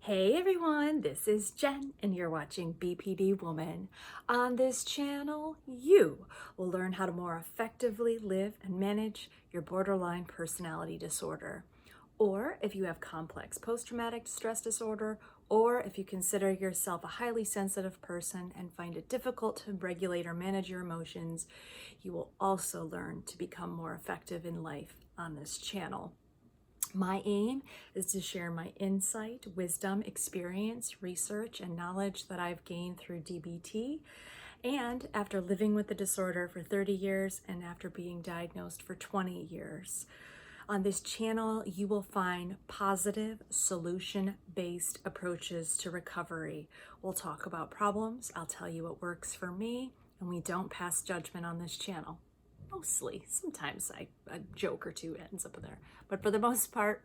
Hey everyone, this is Jen and you're watching BPD Woman. On this channel, you will learn how to more effectively live and manage your borderline personality disorder. Or if you have complex post-traumatic stress disorder, or if you consider yourself a highly sensitive person and find it difficult to regulate or manage your emotions, you will also learn to become more effective in life on this channel. My aim is to share my insight, wisdom, experience, research, and knowledge that I've gained through DBT. And after living with the disorder for 30 years and after being diagnosed for 20 years. On this channel, you will find positive, solution-based approaches to recovery. We'll talk about problems, I'll tell you what works for me, and we don't pass judgment on this channel. Mostly. Sometimes a joke or two ends up there. But for the most part,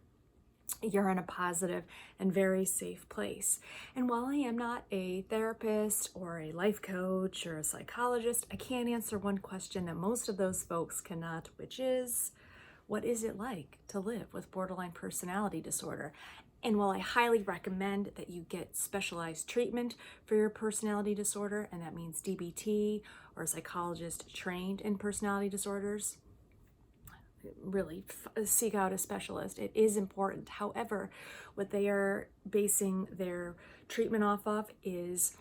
you're in a positive and very safe place. And while I am not a therapist or a life coach or a psychologist, I can answer one question that most of those folks cannot, which is, what is it like to live with borderline personality disorder? And while I highly recommend that you get specialized treatment for your personality disorder, and that means DBT or a psychologist trained in personality disorders, really seek out a specialist. It is important. However, what they are basing their treatment off of is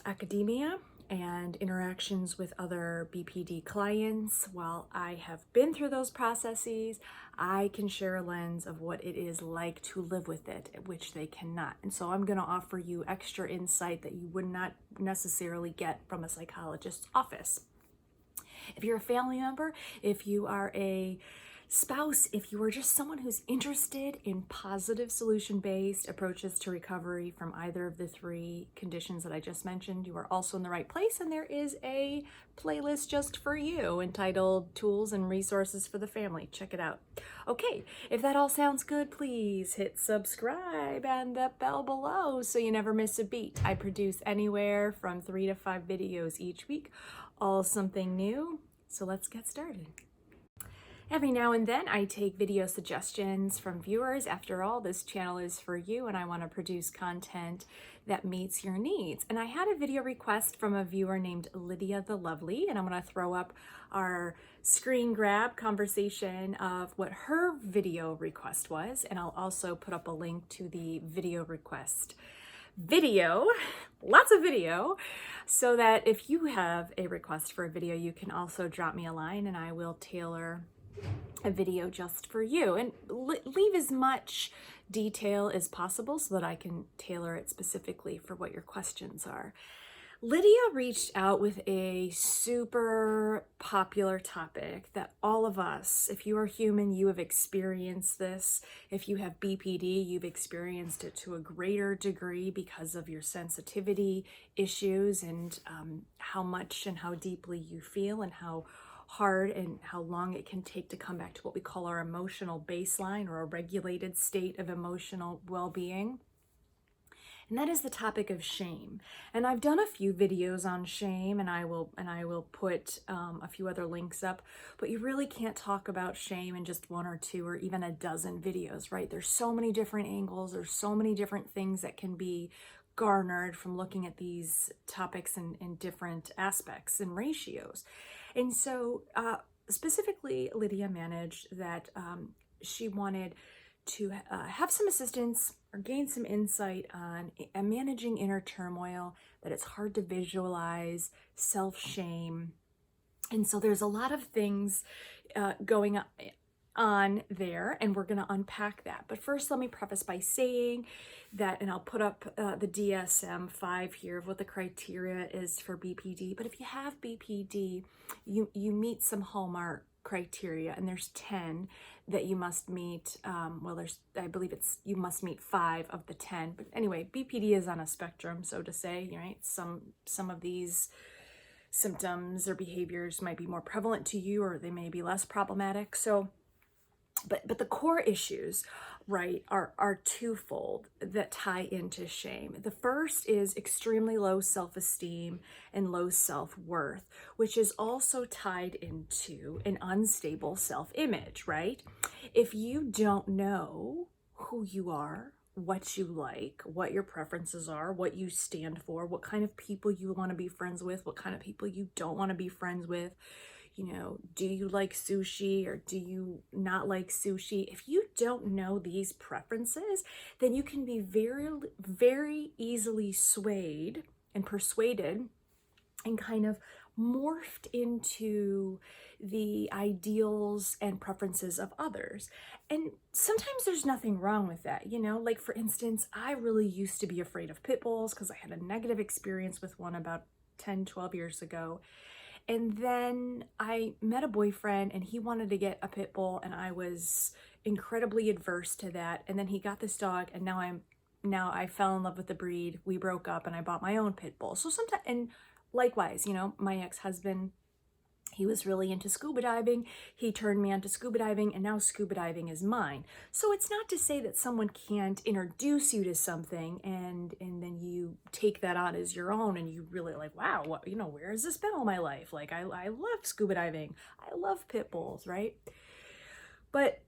academia and interactions with other BPD clients. While I have been through those processes, I can share a lens of what it is like to live with it, which they cannot. And so I'm going to offer you extra insight that you would not necessarily get from a psychologist's office. If you're a family member, if you are a spouse, if you are just someone who's interested in positive solution-based approaches to recovery from either of the three conditions that I just mentioned, you are also in the right place, and there is a playlist just for you entitled Tools and Resources for the Family. Check it out. Okay, if that all sounds good, please hit subscribe and the bell below so you never miss a beat. I produce anywhere from 3 to 5 videos each week, all something new, so let's get started. Every now and then I take video suggestions from viewers. After all, this channel is for you and I want to produce content that meets your needs. And I had a video request from a viewer named Lydia the Lovely, and I'm going to throw up our screen grab conversation of what her video request was, and I'll also put up a link to the video request video, lots of video, so that if you have a request for a video, you can also drop me a line and I will tailor a video just for you, and leave as much detail as possible so that I can tailor it specifically for what your questions are. Lydia reached out with a super popular topic that all of us, if you are human, you have experienced this. If you have BPD, you've experienced it to a greater degree because of your sensitivity issues and how much and how deeply you feel and how hard and how long it can take to come back to what we call our emotional baseline or a regulated state of emotional well-being. And that is the topic of shame. And I've done a few videos on shame, and I will put a few other links up, but you really can't talk about shame in just 1 or 2 or even a dozen videos, right? There's so many different angles, there's so many different things that can be garnered from looking at these topics in different aspects and ratios. And so specifically, Lydia managed that she wanted to have some assistance or gain some insight on managing inner turmoil, that it's hard to visualize, self-shame. And so there's a lot of things going on there, and we're going to unpack that. But first, let me preface by saying that, and I'll put up the DSM-5 here of what the criteria is for BPD. But if you have BPD, you meet some hallmark criteria, and there's 10 that you must meet. I believe you must meet 5 of the 10. But anyway, BPD is on a spectrum, so to say, right? Some of these symptoms or behaviors might be more prevalent to you, or they may be less problematic. So but the core issues, right, are twofold that tie into shame. The first is extremely low self-esteem and low self-worth, which is also tied into an unstable self-image, right? If you don't know who you are, what you like, what your preferences are, what you stand for, what kind of people you want to be friends with, what kind of people you don't want to be friends with. You know, do you like sushi or do you not like sushi? If you don't know these preferences, then you can be very, very easily swayed and persuaded and kind of morphed into the ideals and preferences of others. And sometimes there's nothing wrong with that, you know? Like, for instance, I really used to be afraid of pit bulls because I had a negative experience with one about 10, 12 years ago. And then I met a boyfriend and he wanted to get a pit bull and I was incredibly adverse to that. And then he got this dog and now I fell in love with the breed. We broke up and I bought my own pit bull. So sometimes, and likewise, you know, my ex-husband, he was really into scuba diving. He turned me on to scuba diving and now scuba diving is mine. So it's not to say that someone can't introduce you to something and then you take that on as your own and you really like, wow, what, you know, where has this been all my life? Like I love scuba diving. I love pit bulls, right? But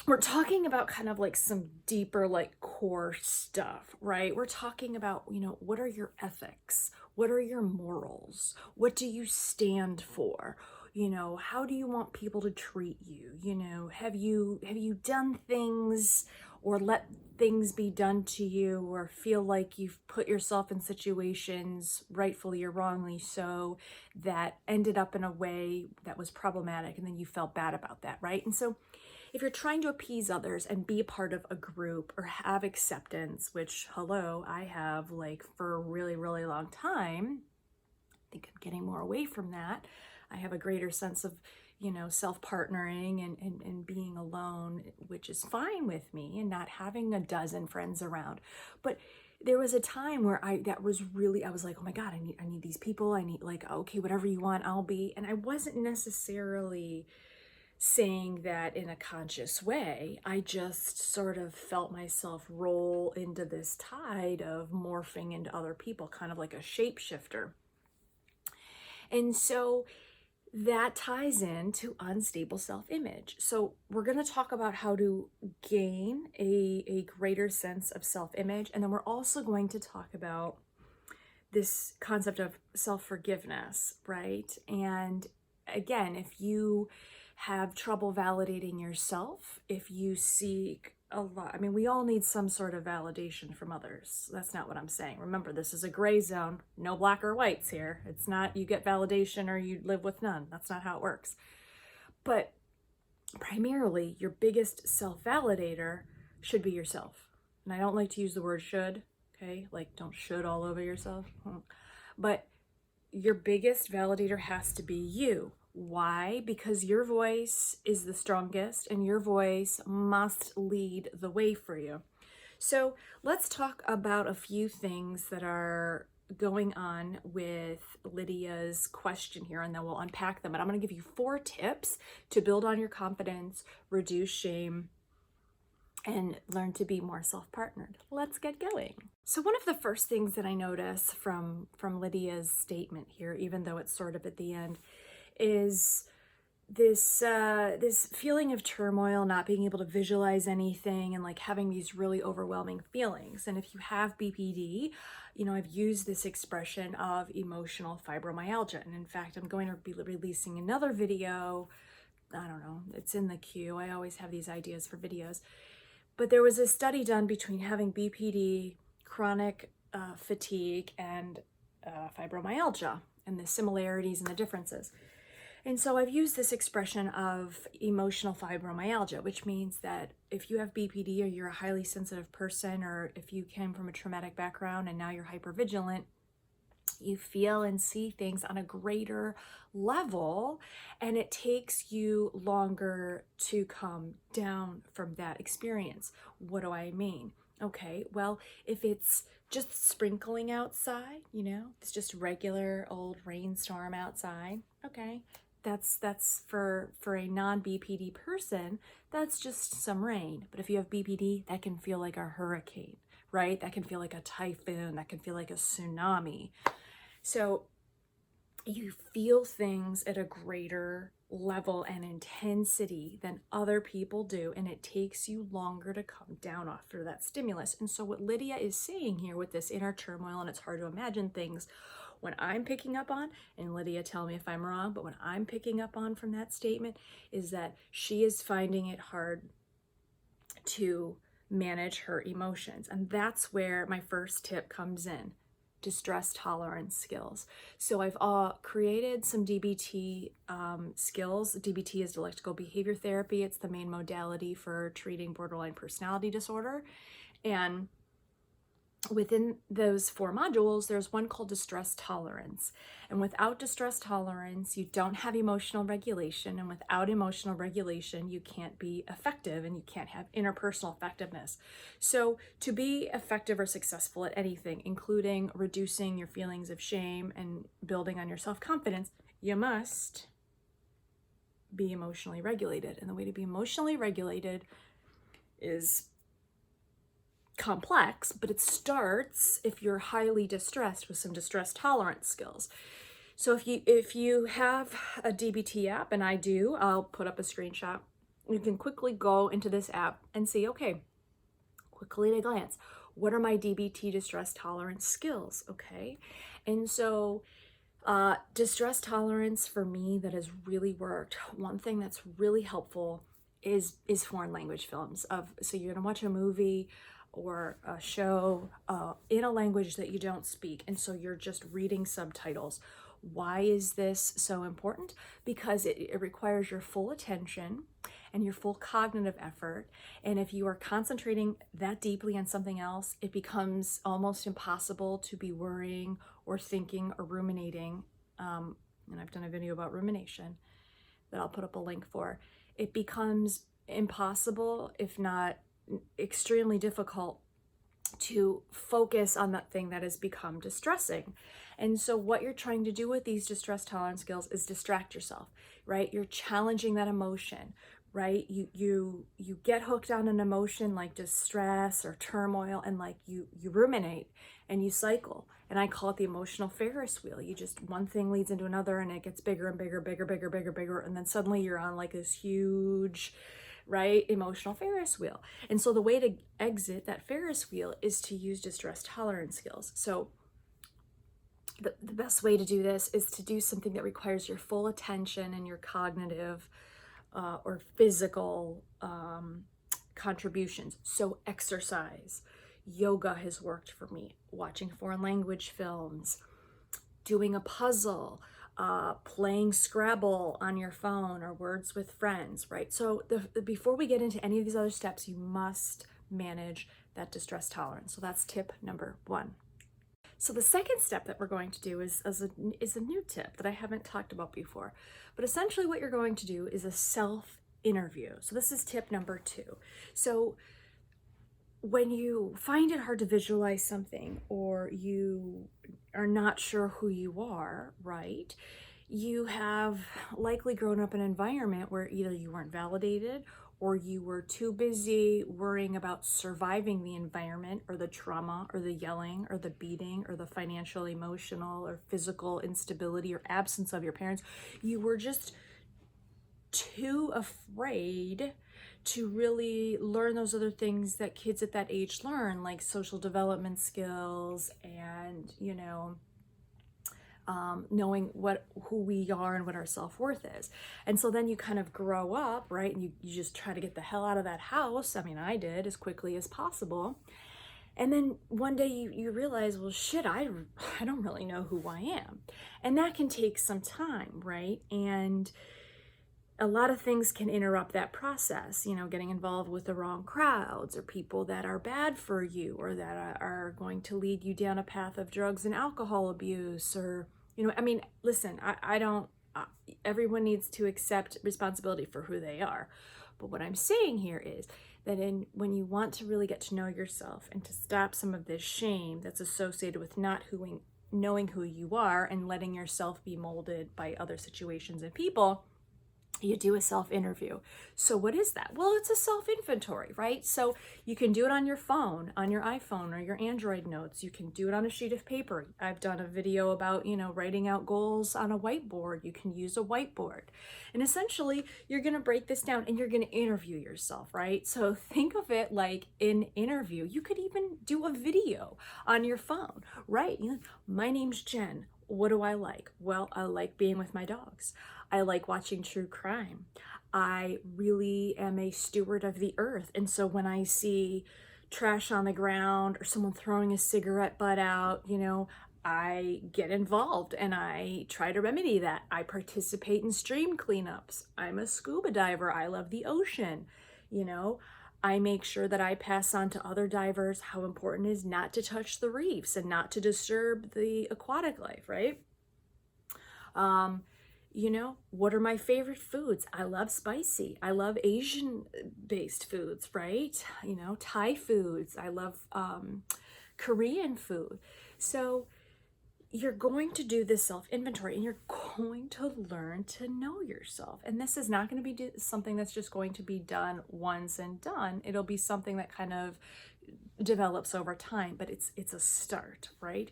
we're talking about kind of like some deeper, like core stuff, right? We're talking about, you know, what are your ethics? What are your morals? What do you stand for? You know, how do you want people to treat you? You know, have you done things or let things be done to you or feel like you've put yourself in situations, rightfully or wrongly so, that ended up in a way that was problematic and then you felt bad about that, right? And so if you're trying to appease others and be a part of a group or have acceptance, which, hello, I have like for a really, really long time, I think I'm getting more away from that. I have a greater sense of, you know, self-partnering and being alone, which is fine with me, and not having a dozen friends around. But there was a time where I was like, oh my God, I need these people. I need like, okay, whatever you want, I'll be. And I wasn't necessarily saying that in a conscious way. I just sort of felt myself roll into this tide of morphing into other people, kind of like a shapeshifter. And so that ties into unstable self-image. So we're going to talk about how to gain a greater sense of self-image. And then we're also going to talk about this concept of self-forgiveness, right? And again, if you have trouble validating yourself, if you seek a lot, I mean, we all need some sort of validation from others. That's not what I'm saying. Remember, this is a gray zone, no black or whites here. It's not you get validation or you live with none. That's not how it works. But primarily, your biggest self-validator should be yourself. And I don't like to use the word should, okay? Like, don't should all over yourself. But your biggest validator has to be you. Why? Because your voice is the strongest and your voice must lead the way for you. So let's talk about a few things that are going on with Lydia's question here, and then we'll unpack them. And I'm going to give you 4 tips to build on your confidence, reduce shame, and learn to be more self-partnered. Let's get going. So one of the first things that I notice from Lydia's statement here, even though it's sort of at the end, is this feeling of turmoil, not being able to visualize anything, and like having these really overwhelming feelings. And if you have BPD, you know, I've used this expression of emotional fibromyalgia. And in fact, I'm going to be releasing another video. I don't know, it's in the queue. I always have these ideas for videos. But there was a study done between having BPD, chronic fatigue, and fibromyalgia, and the similarities and the differences. And so I've used this expression of emotional fibromyalgia, which means that if you have BPD or you're a highly sensitive person, or if you came from a traumatic background and now you're hypervigilant, you feel and see things on a greater level, and it takes you longer to come down from that experience. What do I mean? Okay, well, if it's just sprinkling outside, you know, it's just regular old rainstorm outside, okay, that's for a non-BPD person, that's just some rain. But if you have BPD, that can feel like a hurricane, right? That can feel like a typhoon, that can feel like a tsunami. So you feel things at a greater level and intensity than other people do, and it takes you longer to come down after that stimulus. And so what Lydia is saying here with this inner turmoil, and it's hard to imagine things when I'm picking up on, and Lydia, tell me if I'm wrong, but when I'm picking up on from that statement is that she is finding it hard to manage her emotions. And that's where my first tip comes in: distress tolerance skills. So I've created some DBT skills. DBT is dialectical behavior therapy. It's the main modality for treating borderline personality disorder. And within those 4 modules, there's one called distress tolerance. And without distress tolerance, you don't have emotional regulation. And without emotional regulation, you can't be effective and you can't have interpersonal effectiveness. So to be effective or successful at anything, including reducing your feelings of shame and building on your self-confidence, you must be emotionally regulated. And the way to be emotionally regulated is complex, but it starts, if you're highly distressed, with some distress tolerance skills. So if you have a DBT app, and I do, I'll put up a screenshot. You can quickly go into this app and see, okay, quickly at a glance, what are my DBT distress tolerance skills? Okay. And so distress tolerance for me that has really worked, one thing that's really helpful is foreign language films. So you're gonna watch a movie or a show in a language that you don't speak, and so you're just reading subtitles. Why is this so important? Because it requires your full attention and your full cognitive effort. And if you are concentrating that deeply on something else, it becomes almost impossible to be worrying or thinking or ruminating. And I've done a video about rumination that I'll put up a link for. It becomes impossible, if not extremely difficult, to focus on that thing that has become distressing. And so what you're trying to do with these distress tolerance skills is distract yourself, right? You're challenging that emotion, right? You get hooked on an emotion like distress or turmoil, and like you ruminate and you cycle. And I call it the emotional Ferris wheel. You just, one thing leads into another, and it gets bigger and bigger, bigger, and then suddenly you're on like this huge, right, emotional Ferris wheel. And so the way to exit that Ferris wheel is to use distress tolerance skills. So the best way to do this is to do something that requires your full attention and your cognitive or physical contributions. So exercise, yoga has worked for me, watching foreign language films, doing a puzzle, playing Scrabble on your phone or Words with Friends, right? So before we get into any of these other steps, you must manage that distress tolerance. So that's tip number 1. So the second step that we're going to do is a new tip that I haven't talked about before. But essentially what you're going to do is a self-interview. So this is tip number 2. So when you find it hard to visualize something, or you are not sure who you are, right? You have likely grown up in an environment where either you weren't validated, or you were too busy worrying about surviving the environment, or the trauma, or the yelling, or the beating, or the financial, emotional, or physical instability or absence of your parents. You were just too afraid to really learn those other things that kids at that age learn, like social development skills and, knowing who we are and what our self-worth is. And so then you kind of grow up, right? And you just try to get the hell out of that house. I mean, I did, as quickly as possible. And then one day you realize, well, shit, I don't really know who I am. And that can take some time, right? And a lot of things can interrupt that process, getting involved with the wrong crowds, or people that are bad for you, or that are going to lead you down a path of drugs and alcohol abuse, or, listen, I don't, everyone needs to accept responsibility for who they are. But what I'm saying here is that when you want to really get to know yourself and to stop some of this shame that's associated with not knowing who you are and letting yourself be molded by other situations and people, you do a self-interview. So what is that? Well, it's a self-inventory, right? So you can do it on your phone, on your iPhone or your Android notes. You can do it on a sheet of paper. I've done a video about, writing out goals on a whiteboard. You can use a whiteboard. And essentially, you're going to break this down and you're going to interview yourself, right? So think of it like an interview. You could even do a video on your phone, right? My name's Jen. What do I like? Well, I like being with my dogs. I like watching true crime. I really am a steward of the earth. And so when I see trash on the ground or someone throwing a cigarette butt out, I get involved and I try to remedy that. I participate in stream cleanups. I'm a scuba diver. I love the ocean. I make sure that I pass on to other divers how important it is not to touch the reefs and not to disturb the aquatic life, right? What are my favorite foods? I love spicy. I love Asian-based foods, right? Thai foods. I love Korean food. So you're going to do this self-inventory and you're going to learn to know yourself. And this is not going to be something that's just going to be done once and done. It'll be something that kind of develops over time, but it's a start, right?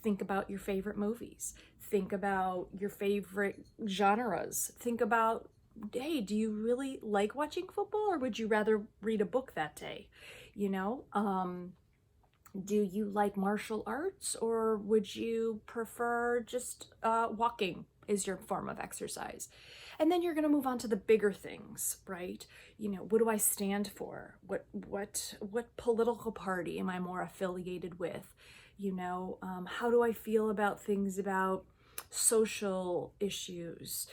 Think about your favorite movies. Think about your favorite genres. Think about, hey, do you really like watching football or would you rather read a book that day? Do you like martial arts or would you prefer just walking is your form of exercise? And then you're going to move on to the bigger things, right? What do I stand for? What political party am I more affiliated with? How do I feel about things about social issues?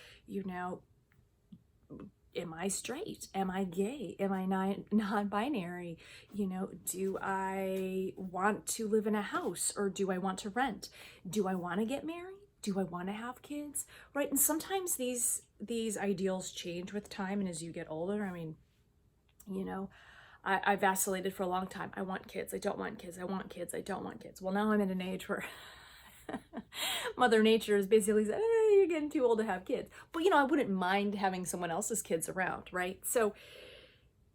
Am I straight? Am I gay? Am I non-binary? Do I want to live in a house or do I want to rent? Do I want to get married? Do I want to have kids? Right? And sometimes these ideals change with time. And as you get older, I vacillated for a long time. I want kids. I don't want kids. I want kids. I don't want kids. Well, now I'm in an age where Mother Nature is basically saying, hey, you're getting too old to have kids. But, I wouldn't mind having someone else's kids around, right? So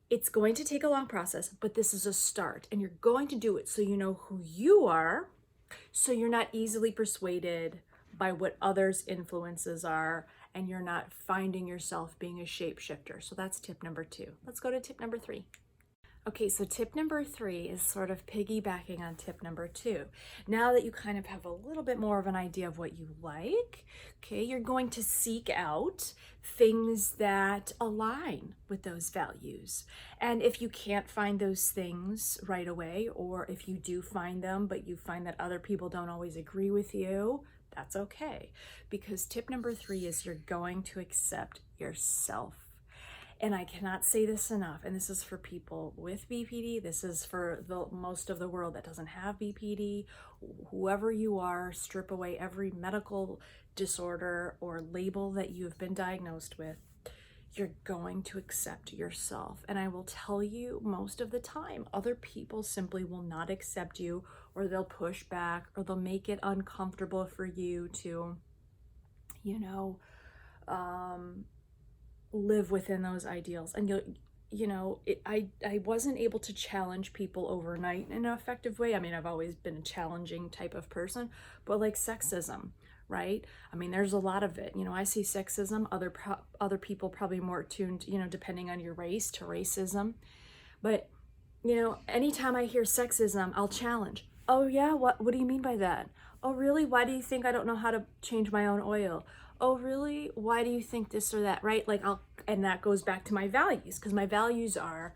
it's going to take a long process, but this is a start. And you're going to do it so you know who you are, so you're not easily persuaded by what others' influences are, and you're not finding yourself being a shapeshifter. So that's tip number 2. Let's go to tip number 3. Okay, so tip number 3 is sort of piggybacking on tip number 2. Now that you kind of have a little bit more of an idea of what you like, okay, you're going to seek out things that align with those values. And if you can't find those things right away, or if you do find them, but you find that other people don't always agree with you, that's okay. Because tip number 3 is you're going to accept yourself. And I cannot say this enough, and this is for people with BPD, this is for the most of the world that doesn't have BPD. Whoever you are, strip away every medical disorder or label that you've been diagnosed with. You're going to accept yourself. And I will tell you, most of the time, other people simply will not accept you, or they'll push back, or they'll make it uncomfortable for you to, live within those ideals. And I wasn't able to challenge people overnight in an effective way. I've always been a challenging type of person, but like sexism, right? There's a lot of it. I see sexism, other people probably more tuned, depending on your race, to racism. But, anytime I hear sexism, I'll challenge. Oh yeah, what do you mean by that? Oh really? Why do you think I don't know how to change my own oil? Oh really? Why do you think this or that, right? And that goes back to my values, because my values are,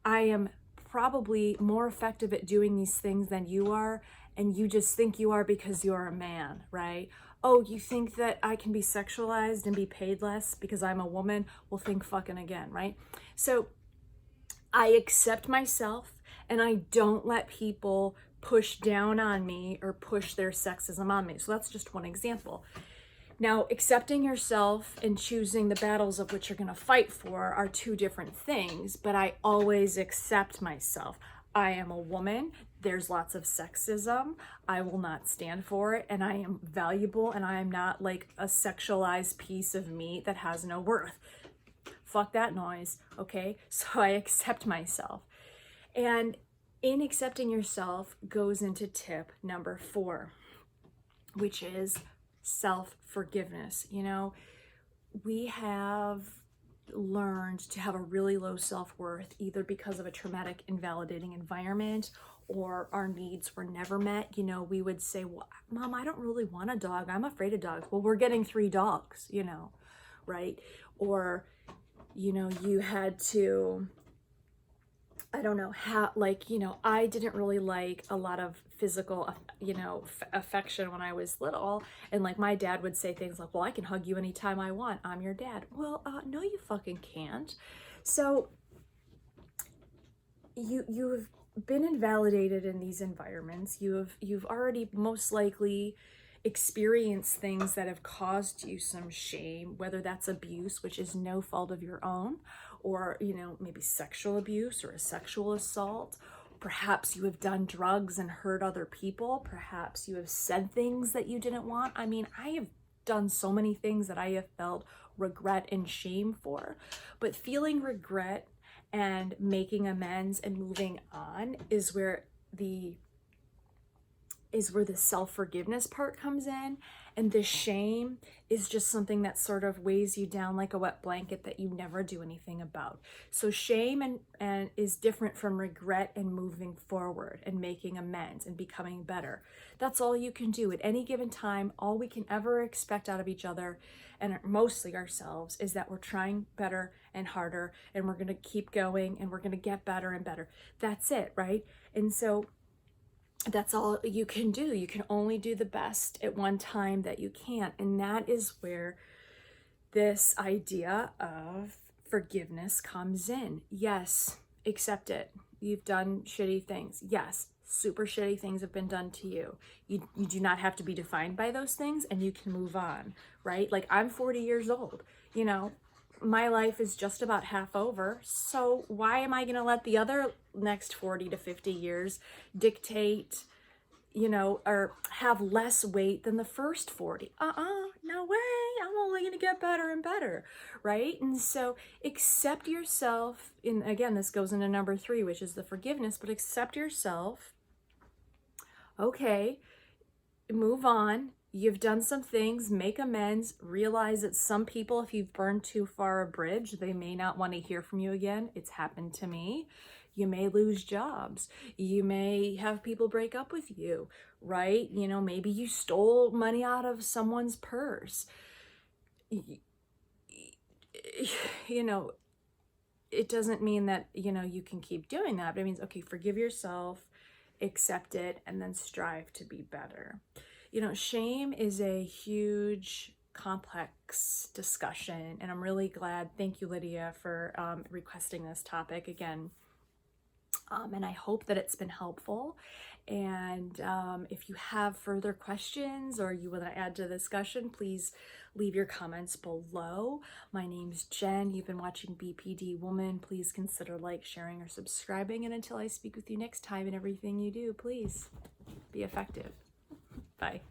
I am probably more effective at doing these things than you are, and you just think you are because you're a man, right? Oh, you think that I can be sexualized and be paid less because I'm a woman? Well, think fucking again, right? So I accept myself, and I don't let people push down on me or push their sexism on me. So that's just one example. Now, accepting yourself and choosing the battles of which you're going to fight for are two different things, but I always accept myself. I am a woman. There's lots of sexism. I will not stand for it, and I am valuable, and I am not like a sexualized piece of meat that has no worth. Fuck that noise, okay? So I accept myself. And in accepting yourself goes into tip number 4, which is self-forgiveness. You know, we have learned to have a really low self-worth, either because of a traumatic, invalidating environment, or our needs were never met. You know, we would say, well, Mom, I don't really want a dog. I'm afraid of dogs. Well, we're getting 3 dogs, you know, right? Or, you know, you had to, I don't know how, like, you know, I didn't really like a lot of physical, you know, affection when I was little. And like my dad would say things like, well, I can hug you anytime I want. I'm your dad. Well, no, you fucking can't. So you've been invalidated in these environments. You've already most likely experienced things that have caused you some shame, whether that's abuse, which is no fault of your own, or, you know, maybe sexual abuse or a sexual assault. Perhaps you have done drugs and hurt other people. Perhaps you have said things that you didn't want. I mean, I have done so many things that I have felt regret and shame for, but feeling regret and making amends and moving on is where the self-forgiveness part comes in. And the shame is just something that sort of weighs you down like a wet blanket that you never do anything about. So shame and is different from regret and moving forward and making amends and becoming better. That's all you can do at any given time. All we can ever expect out of each other, and mostly ourselves, is that we're trying better and harder, and we're going to keep going, and we're going to get better and better. That's it, right? And so that's all you can do. You can only do the best at one time that you can. And that is where this idea of forgiveness comes in. Yes, accept it. You've done shitty things. Yes, super shitty things have been done to you. You do not have to be defined by those things, and you can move on, right? Like, I'm 40 years old, you know, my life is just about half over. So why am I going to let the other next 40 to 50 years dictate, you know, or have less weight than the first 40? No way. I'm only going to get better and better, right? And so accept yourself. And again, this goes into number 3, which is the forgiveness, but accept yourself. Okay, move on. You've done some things, make amends, realize that some people, if you've burned too far a bridge, they may not want to hear from you again. It's happened to me. You may lose jobs. You may have people break up with you, right? You know, maybe you stole money out of someone's purse. You know, it doesn't mean that, you know, you can keep doing that, but it means, okay, forgive yourself, accept it, and then strive to be better. You know, shame is a huge, complex discussion, and I'm really glad. Thank you, Lydia, for requesting this topic again. And I hope that it's been helpful. And if you have further questions or you want to add to the discussion, please leave your comments below. My name's Jen. You've been watching BPD Woman. Please consider like, sharing, or subscribing. And until I speak with you next time, in everything you do, please be effective. Bye.